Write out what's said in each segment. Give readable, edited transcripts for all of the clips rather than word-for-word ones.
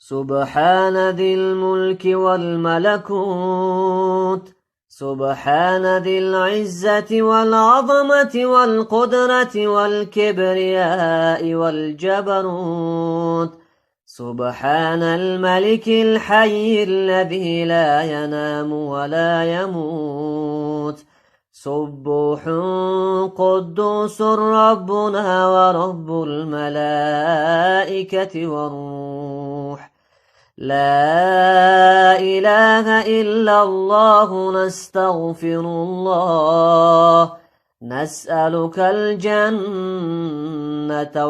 سبحان ذي الملك والملكوت، سبحان ذي العزة والعظمة والقدرة والكبرياء والجبروت، سبحان الملك الحي الذي لا ينام ولا يموت، سبوح قدوس ربنا ورب الملائكة والروح، لا إله إلا الله، نستغفر الله، نسألك الجنة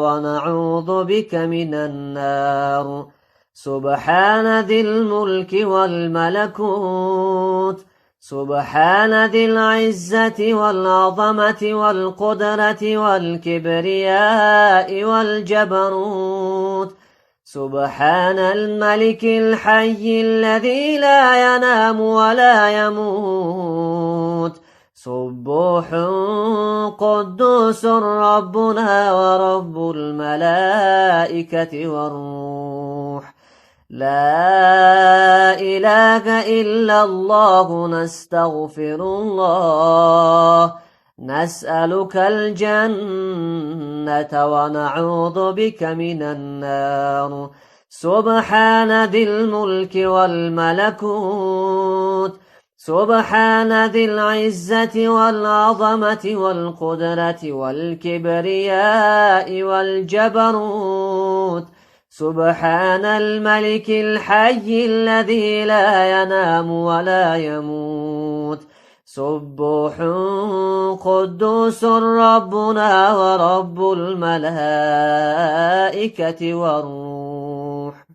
ونعوذ بك من النار، سبحان ذي الملك والملكوت، سبحان ذي العزة والعظمة والقدرة والكبرياء والجبروت، سبحان الملك الحي الذي لا ينام ولا يموت، سبوح قدوس ربنا ورب الملائكة والروح، لا إله إلا الله، نستغفر الله، نسألك الجنة ونعوذ بك من النار، سبحان ذي الملك والملكوت، سبحان ذي العزة والعظمة والقدرة والكبرياء والجبروت، سبحان الملك الحي الذي لا ينام ولا يموت، سبوح قدوس ربنا ورب الملائكة والروح،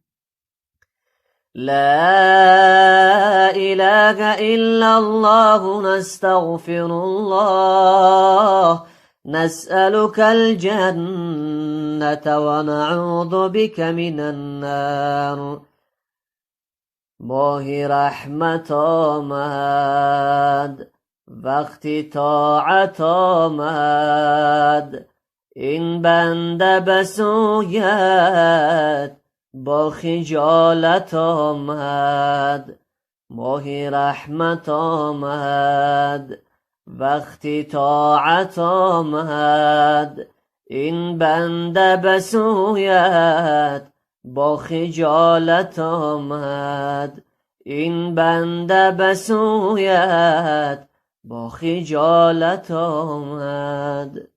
لا إله إلا الله، نستغفر الله، نسألك الجنة ونعوذ بك من النار. ماه رحمت آمد وقتی طاعت آمد، این بنده بسویت با خجالت آمد. ماه رحمت آمد وقتی طاعت آمد، این بنده بسویت با خجالت آمد. این بنده بسویت با خجالت آمد.